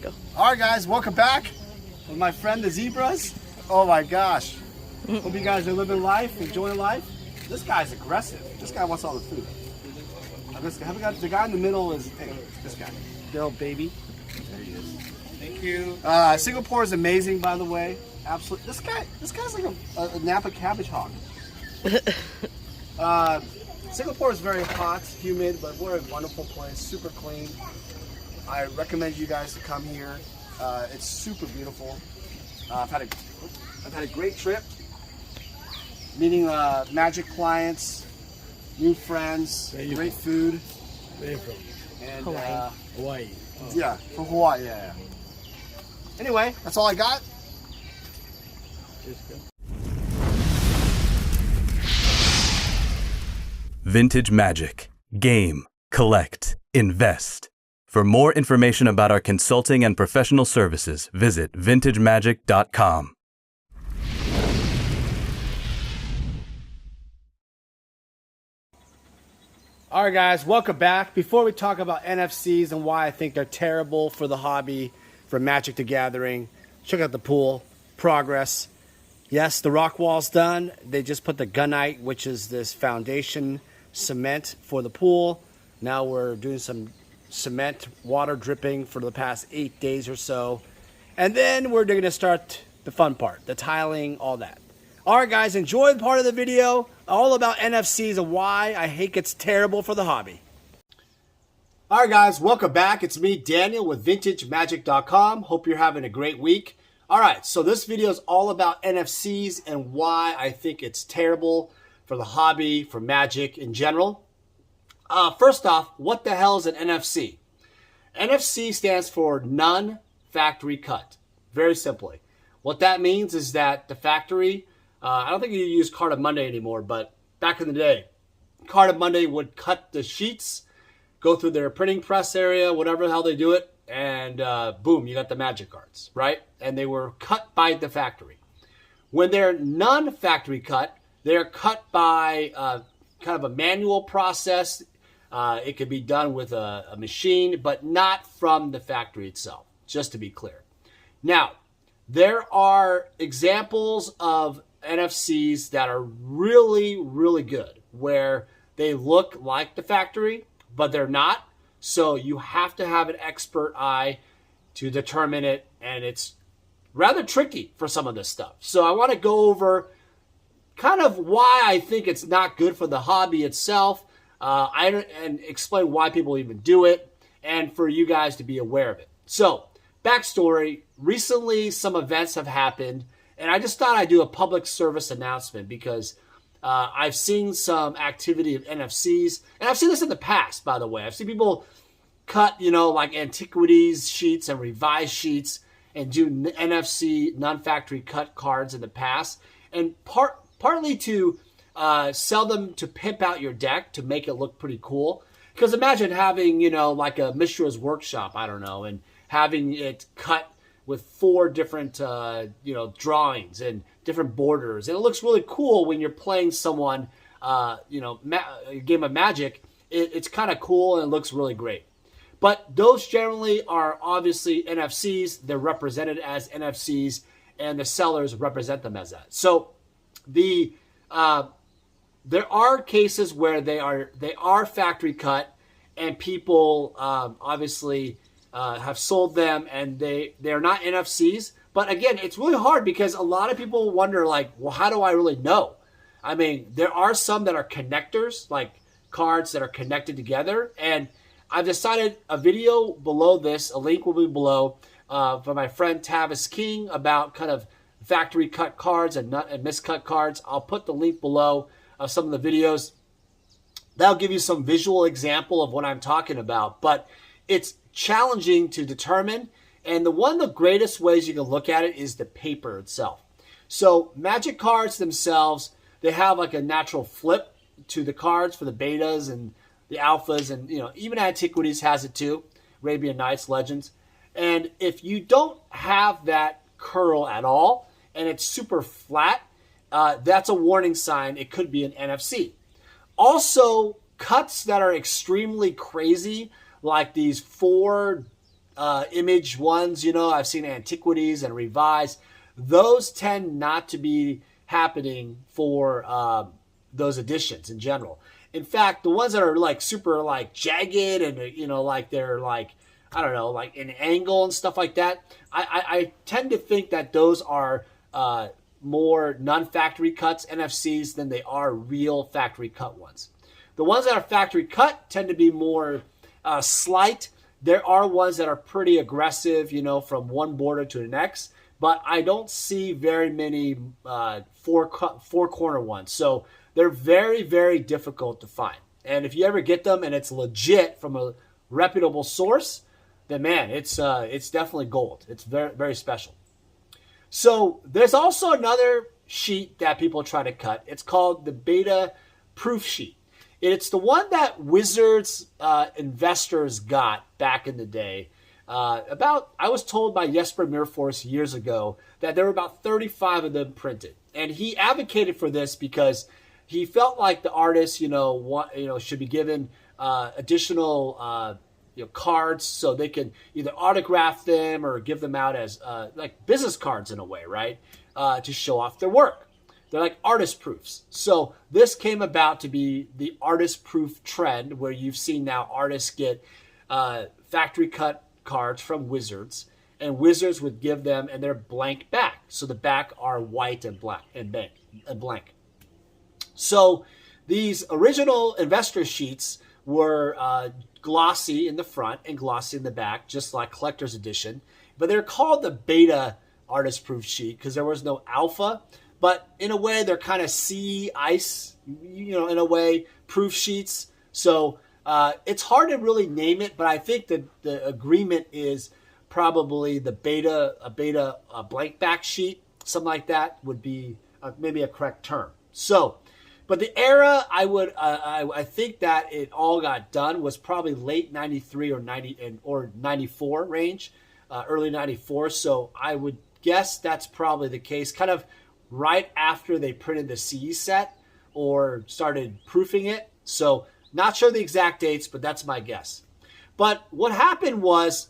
go. All right, guys, welcome back with my friend the zebras. Oh my gosh. Hope you guys are living life, enjoying life. This guy's aggressive. This guy wants all the food. The guy in the middle is this guy. Good old baby. There he is. Thank you. Singapore is amazing, by the way. Absolutely. This guy's like a Napa cabbage hog. Singapore is very hot, humid, but we're a wonderful place. Super clean. I recommend you guys to come here. It's super beautiful. I've had a great trip. Meeting magic clients, new friends, great food. Where are you from? And Hawaii. Oh. Yeah, from Hawaii. Yeah. Anyway, that's all I got. Vintage Magic. Game, collect, invest. For more information about our consulting and professional services, visit vintagemagic.com. All right, guys, welcome back. Before we talk about NFCs and why I think they're terrible for the hobby, for Magic the Gathering, check out the pool, progress. Yes, the rock wall's done. They just put the gunite, which is this foundation cement for the pool. Now we're doing some cement water dripping for the past 8 days or so. And then we're going to start the fun part, the tiling, all that. All right, guys, enjoy the part of the video all about NFCs and why I think it's terrible for the hobby. All right, guys, welcome back. It's me, Daniel, with VintageMagic.com. Hope you're having a great week. All right, so this video is all about NFCs and why I think it's terrible for the hobby, for Magic in general. First off, what the hell is an NFC? NFC stands for non-factory cut. Very simply. What that means is that the factory, I don't think you use Card of Monday anymore, but back in the day, Card of Monday would cut the sheets, go through their printing press area, whatever the hell they do it, and boom, you got the Magic cards, right? And they were cut by the factory. When they're non-factory cut, they're cut by kind of a manual process. It could be done with a machine, but not from the factory itself, just to be clear. Now, there are examples of NFCs that are really, really good, where they look like the factory, but they're not. So you have to have an expert eye to determine it, and it's rather tricky for some of this stuff. So I want to go over kind of why I think it's not good for the hobby itself, and explain why people even do it, and for you guys to be aware of it. So, backstory, recently some events have happened, and I just thought I'd do a public service announcement because I've seen some activity of NFCs, and I've seen this in the past, by the way. I've seen people cut, like antiquities sheets and revised sheets and do NFC non-factory cut cards in the past, and partly to sell them to pimp out your deck to make it look pretty cool. Because imagine having, like a Mishra's Workshop, I don't know, and having it cut with 4 different, drawings and different borders. And it looks really cool when you're playing someone, a game of Magic. It's kind of cool and it looks really great. But those generally are obviously NFCs. They're represented as NFCs, and the sellers represent them as that. So there are cases where they are factory cut, and people obviously have sold them, and they're not NFCs. But again, it's really hard because a lot of people wonder, like, well, how do I really know? I mean, there are some that are connectors, like cards that are connected together, and I've decided a video below this, a link will be below, for my friend Tavis King about kind of factory cut cards and miscut cards. I'll put the link below of some of the videos. That'll give you some visual example of what I'm talking about, but it's challenging to determine. And one of the greatest ways you can look at it is the paper itself. So Magic cards themselves, they have like a natural flip to the cards for the betas and the alphas, and even Antiquities has it too, Arabian Nights, Legends. And if you don't have that curl at all and it's super flat, that's a warning sign. It could be an NFC. Also, cuts that are extremely crazy, like these 4 image ones, you know, I've seen Antiquities and Revised. Those tend not to be happening for those editions in general. In fact, the ones that are like super like jagged and, you know, like they're like, I don't know, like an angle and stuff like that, I tend to think that those are more non-factory cuts, NFCs, than they are real factory cut ones. The ones that are factory cut tend to be more slight. There are ones that are pretty aggressive, you know, from one border to the next, but I don't see very many four corner ones. So they're very, very difficult to find. And if you ever get them and it's legit from a reputable source, then man, it's definitely gold. It's very, very special. So there's also another sheet that people try to cut. It's called the beta proof sheet. It's the one that Wizards investors got back in the day. I was told by Jesper Mirfors years ago that there were about 35 of them printed. And he advocated for this because he felt like the artists, should be given additional cards so they can either autograph them or give them out as like business cards in a way, right? To show off their work. They're like artist proofs. So this came about to be the artist proof trend where you've seen now artists get factory cut cards from Wizards, and Wizards would give them and they're blank back. So the back are white and black and blank. So these original investor sheets were glossy in the front and glossy in the back, just like collector's edition. But they're called the beta artist proof sheet because there was no alpha. But in a way, they're kind of sea ice, in a way, proof sheets. So it's hard to really name it, but I think that the agreement is probably a beta blank back sheet, something like that would be maybe a correct term. So, but the era I think that it all got done was probably late 93 or 94 range, early 94. So I would guess that's probably the case, kind of right after they printed the CE set or started proofing it. So not sure the exact dates, but that's my guess. But what happened was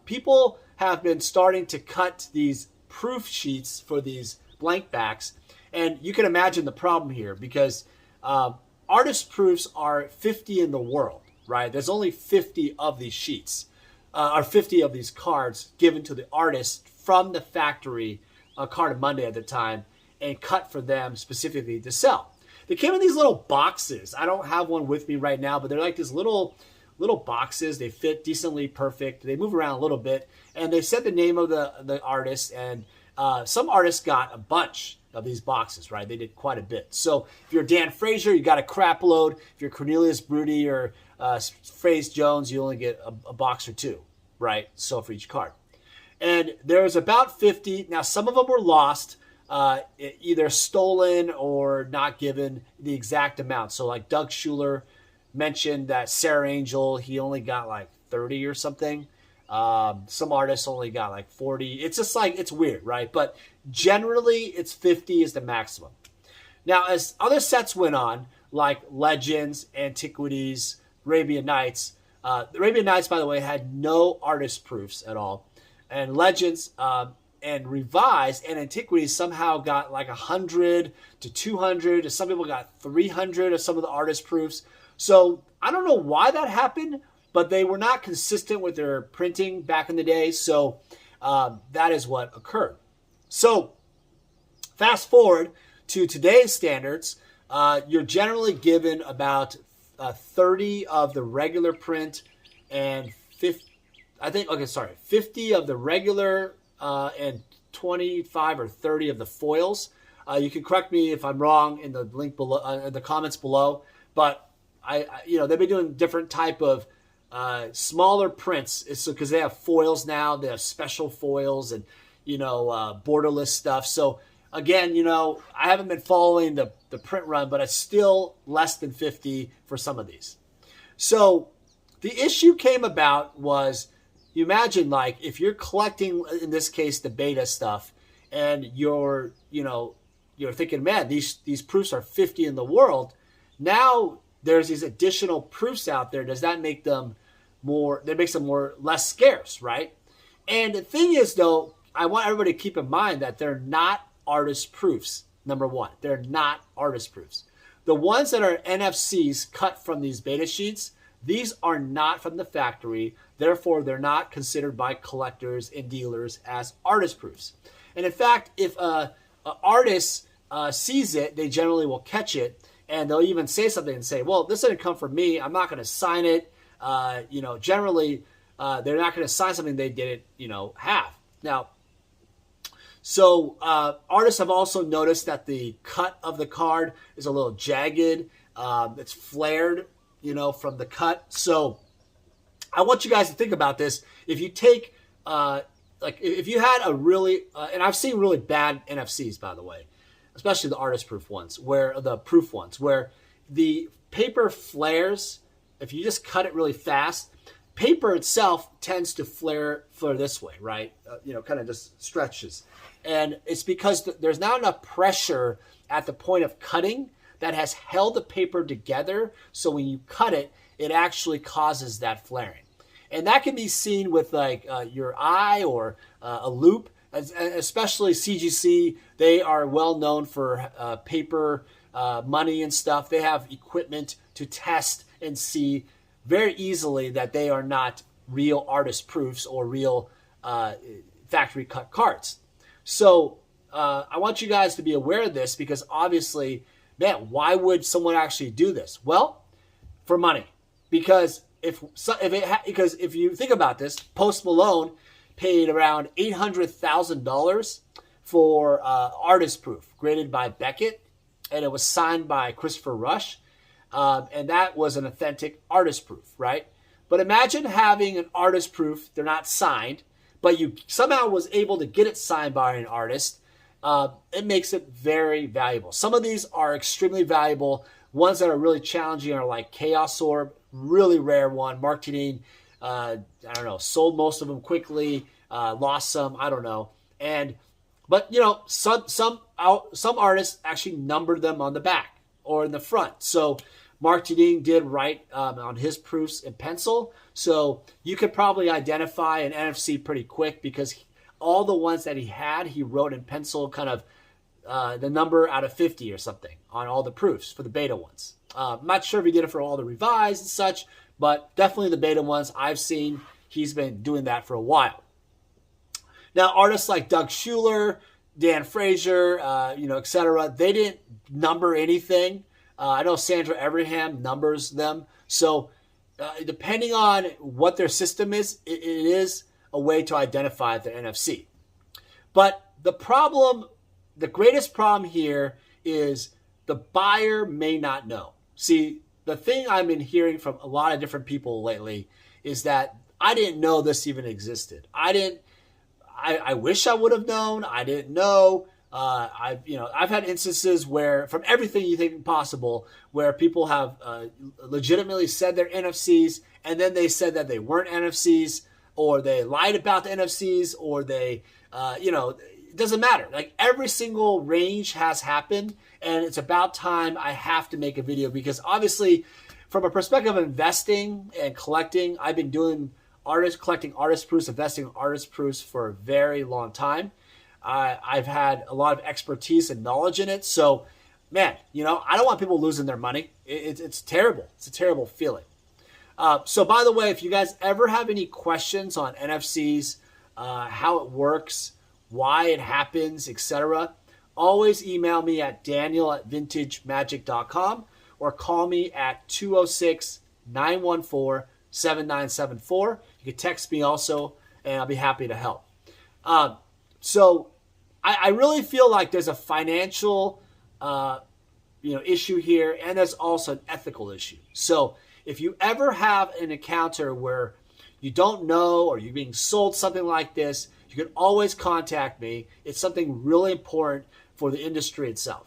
people have been starting to cut these proof sheets for these blank backs. And you can imagine the problem here because artist proofs are 50 in the world, right? There's only 50 of these sheets, or 50 of these cards given to the artist from the factory, Card Monday at the time, and cut for them specifically to sell. They came in these little boxes. I don't have one with me right now, but they're like these little boxes. They fit decently perfect. They move around a little bit, and they said the name of the artist, and some artists got a bunch of these boxes, right? They did quite a bit. So if you're Dan Frazier, you got a crap load. If you're Cornelius Broody or Fraze Jones, you only get a box or two, right? So for each card. And there was about 50. Now, some of them were lost, either stolen or not given the exact amount. So like Doug Schuler mentioned that Sarah Angel, he only got like 30 or something. Some artists only got like 40. It's just like, it's weird, right? But generally it's 50 is the maximum. Now, as other sets went on, like Legends, Antiquities, Arabian Nights, the Arabian Nights, by the way, had no artist proofs at all. And Legends and Revised and Antiquities somehow got like 100 to 200. Some people got 300 of some of the artist proofs. So I don't know why that happened, but they were not consistent with their printing back in the day. So that is what occurred. So fast forward to today's standards, you're generally given about 30 of the regular print and 50 of the regular and 25 or 30 of the foils. You can correct me if I'm wrong in the link below, in the comments below. But they've been doing different type of smaller prints. It's because they have foils now. They have special foils and borderless stuff. So again, I haven't been following the print run, but it's still less than 50 for some of these. So the issue came about was, you imagine like if you're collecting, in this case, the beta stuff, and you're thinking, man, these proofs are 50 in the world. Now there's these additional proofs out there. Does that make them less scarce, right? And the thing is, though, I want everybody to keep in mind that they're not artist proofs. Number one, they're not artist proofs. The ones that are NFCs cut from these beta sheets, these are not from the factory. Therefore, they're not considered by collectors and dealers as artist proofs. And in fact, if an artist sees it, they generally will catch it, and they'll even say something and say, well, this didn't come from me. I'm not going to sign it. Generally, they're not going to sign something they didn't, have. Now, so artists have also noticed that the cut of the card is a little jagged. It's flared, from the cut. So I want you guys to think about this. If you take, if you had a really, and I've seen really bad NFCs, by the way, especially the artist proof ones, where the paper flares. If you just cut it really fast, paper itself tends to flare this way, right? Kind of just stretches. And it's because there's not enough pressure at the point of cutting that has held the paper together. So when you cut it, it actually causes that flaring. And that can be seen with your eye or a loop, especially CGC. They are well known for paper money and stuff. They have equipment to test and see very easily that they are not real artist proofs or real factory cut cards. So I want you guys to be aware of this, because obviously, man, why would someone actually do this? Well, for money. Because if you think about this, Post Malone paid around $800,000 for artist proof graded by Beckett, and it was signed by Christopher Rush, and that was an authentic artist proof, right? But imagine having an artist proof, they're not signed, but you somehow was able to get it signed by an artist. It makes it very valuable. Some of these are extremely valuable. Ones that are really challenging are like Chaos Orb, really rare one. Marketing, sold most of them quickly, lost some, I don't know. But some artists actually numbered them on the back or in the front. So Marketing did write on his proofs in pencil. So you could probably identify an NFC pretty quick, because all the ones that he had, he wrote in pencil kind of the number out of 50 or something on all the proofs for the beta ones. I'm not sure if he did it for all the revised and such, but definitely the beta ones I've seen, he's been doing that for a while. Now, artists like Doug Schuler, Dan Frazier, etc., they didn't number anything. I know Sandra Everham numbers them. So depending on what their system is, it is a way to identify the NFC. But the greatest problem here is the buyer may not know. See, the thing I've been hearing from a lot of different people lately is that I didn't know this even existed. I wish I would have known. I didn't know. I've had instances where, from everything you think possible, where people have legitimately said they're NFCs, and then they said that they weren't NFCs, or they lied about the NFCs, or they, it doesn't matter. Like, every single range has happened, and it's about time I have to make a video, because obviously, from a perspective of investing and collecting, I've been doing collecting artist proofs, investing in artist proofs for a very long time. I've had a lot of expertise and knowledge in it. So, man, I don't want people losing their money. It's terrible. It's a terrible feeling. So, by the way, if you guys ever have any questions on NFCs, how it works, why it happens, etc., always email me at daniel@vintagemagic.com or call me at 206-914-7974. You can text me also, and I'll be happy to help. So I really feel like there's a financial issue here, and there's also an ethical issue. So if you ever have an encounter where you don't know, or you're being sold something like this, you can always contact me. It's something really important for the industry itself.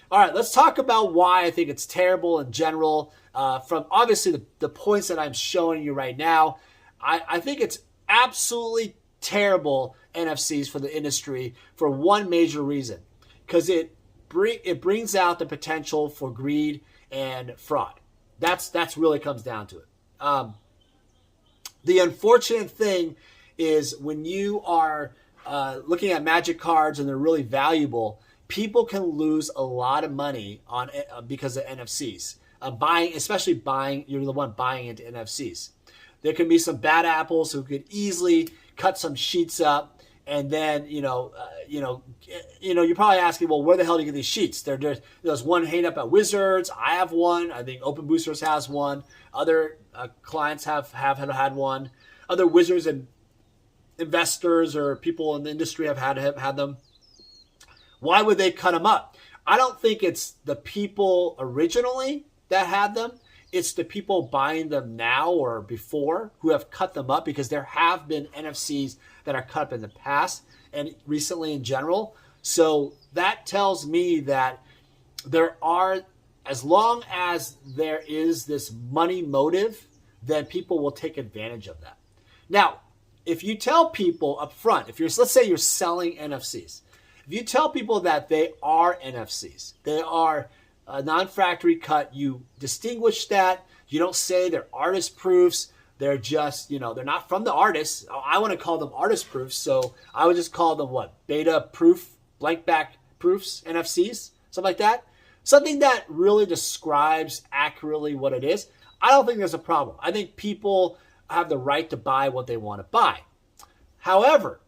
All right, let's talk about why I think it's terrible in general. From obviously the points that I'm showing you right now, I think it's absolutely terrible NFCs for the industry for one major reason, because it brings out the potential for greed and fraud. That's really comes down to it. The unfortunate thing is when you are looking at Magic cards and they're really valuable, people can lose a lot of money on because of NFCs. Especially you're the one buying into NFCs. There can be some bad apples who could easily cut some sheets up, and then you're probably asking, well, where the hell do you get these sheets? There's one hanging up at Wizards. I have one. I think Open Boosters has one. Other clients have had one. Other Wizards and investors or people in the industry have had them. Why would they cut them up? I don't think it's the people originally that had them. It's the people buying them now or before who have cut them up, because there have been NFCs that are cut up in the past and recently in general. So that tells me that as long as there is this money motive, then people will take advantage of that. Now, if you tell people up front, let's say you're selling NFCs, if you tell people that they are NFCs, they are non-factory cut, you distinguish that. You don't say they're artist proofs. They're just, they're not from the artist. I want to call them artist proofs, so I would just call them beta proof, blank back proofs, NFCs, something like that. Something that really describes accurately what it is. I don't think there's a problem. I think people have the right to buy what they want to buy. However,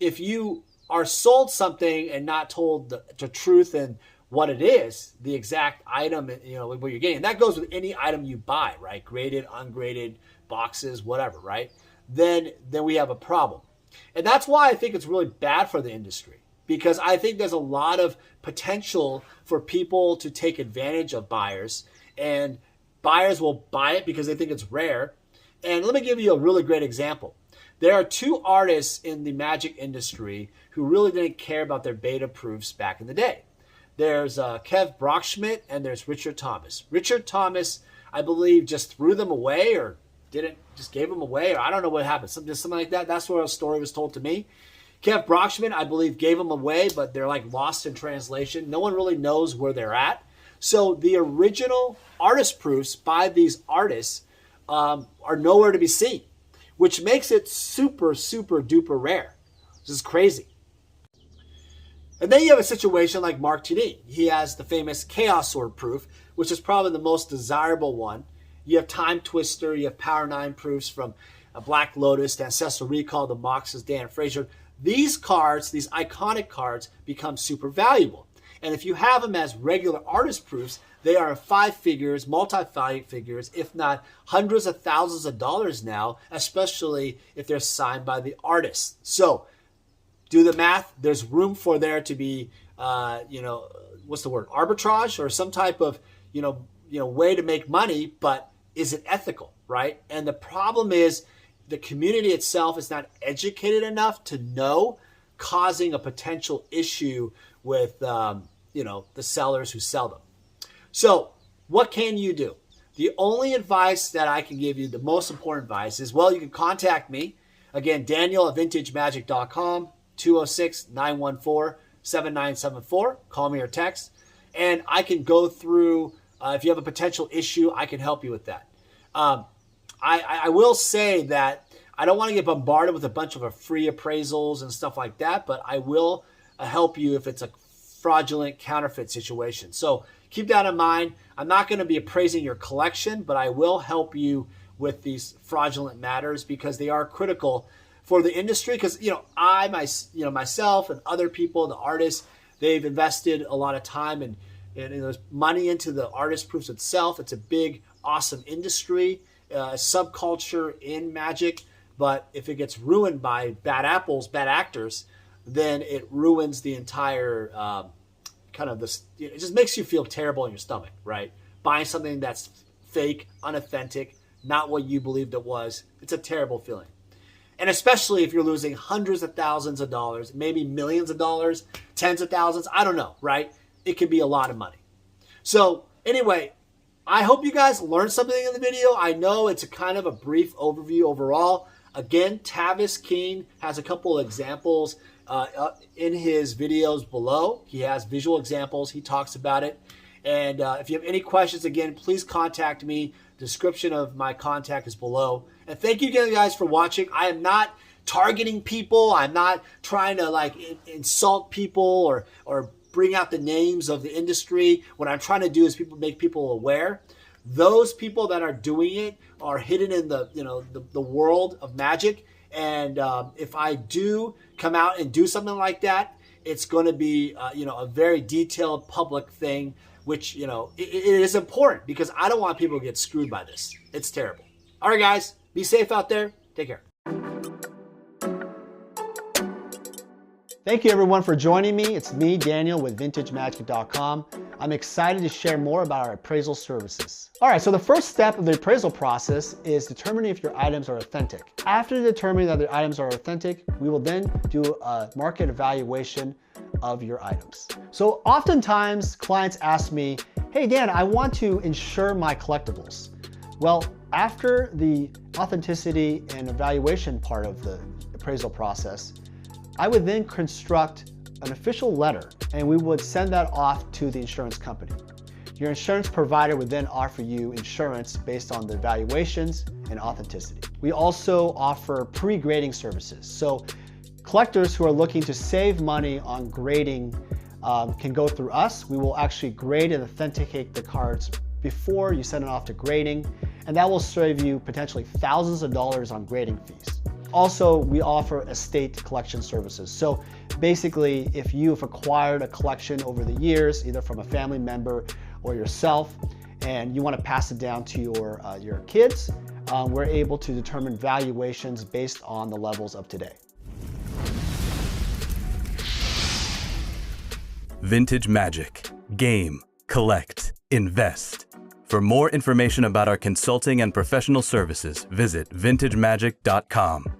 if you are sold something and not told the truth and what it is, the exact item, what you're getting, and that goes with any item you buy, right? Graded, ungraded, boxes, whatever, right? Then we have a problem. And that's why I think it's really bad for the industry, because I think there's a lot of potential for people to take advantage of buyers, and buyers will buy it because they think it's rare. And let me give you a really great example. There are two artists in the Magic industry who really didn't care about their beta proofs back in the day. There's Kev Brockschmidt and there's Richard Thomas. Richard Thomas, I believe, just threw them away or just gave them away, or I don't know what happened. Something like that. That's what a story was told to me. Kev Brockschmidt, I believe, gave them away, but they're lost in translation. No one really knows where they're at. So the original artist proofs by these artists are nowhere to be seen, which makes it super, super duper rare. This is crazy. And then you have a situation like Mark TD. He has the famous Chaos Sword proof, which is probably the most desirable one. You have Time Twister, you have Power 9 proofs from Black Lotus, the Ancestral Recall, the Mox's Dan Frazier. These cards, these iconic cards, become super valuable. And if you have them as regular artist proofs, they are 5 figures, multi-five figures, if not hundreds of thousands of dollars now, especially if they're signed by the artist. So do the math. There's room for there to be, what's the word, arbitrage or some type of, way to make money, but is it ethical, right? And the problem is the community itself is not educated enough to know, causing a potential issue with, the sellers who sell them. So what can you do? The only advice that I can give you, the most important advice is, you can contact me. Again, Daniel at vintagemagic.com, 206-914-7974. Call me or text. And I can go through, if you have a potential issue, I can help you with that. I will say that I don't want to get bombarded with a bunch of free appraisals and stuff like that, but I will help you if it's a fraudulent counterfeit situation. So keep that in mind. I'm not going to be appraising your collection, but I will help you with these fraudulent matters because they are critical for the industry. Because myself and other people, the artists, they've invested a lot of time and money into the artist proofs itself. It's a big, awesome industry, subculture in Magic. But if it gets ruined by bad apples, bad actors, then it ruins the entire it just makes you feel terrible in your stomach, right? Buying something that's fake, unauthentic, not what you believed it was. It's a terrible feeling. And especially if you're losing hundreds of thousands of dollars, maybe millions of dollars, tens of thousands, I don't know, right? It can be a lot of money. So anyway, I hope you guys learned something in the video. I know it's a kind of a brief overview overall. Again, Tavis King has a couple of examples in his videos below. He has visual examples. He talks about it. And if you have any questions, again, please contact me. Description of my contact is below. And thank you again, guys, for watching. I am not targeting people. I'm not trying to like insult people or bring out the names of the industry. What I'm trying to do is make people aware. Those people that are doing it are hidden in the world of magic. And if I do come out and do something like that, it's going to be a very detailed public thing, which it is important because I don't want people to get screwed by this. It's terrible. All right, guys, be safe out there. Take care. Thank you, everyone, for joining me. It's me, Daniel, with VintageMagic.com. I'm excited to share more about our appraisal services. All right, so the first step of the appraisal process is determining if your items are authentic. After determining that the items are authentic, we will then do a market evaluation of your items. So oftentimes clients ask me, hey Dan, I want to insure my collectibles. Well, after the authenticity and evaluation part of the appraisal process, I would then construct an official letter and we would send that off to the insurance company. Your insurance provider would then offer you insurance based on the evaluations and authenticity. We also offer pre-grading services. So collectors who are looking to save money on grading can go through us. We will actually grade and authenticate the cards before you send it off to grading, and that will save you potentially thousands of dollars on grading fees. Also, we offer estate collection services. So basically, if you have acquired a collection over the years, either from a family member or yourself, and you want to pass it down to your kids, we're able to determine valuations based on the levels of today. Vintage Magic. Game, collect, invest. For more information about our consulting and professional services, visit vintagemagic.com.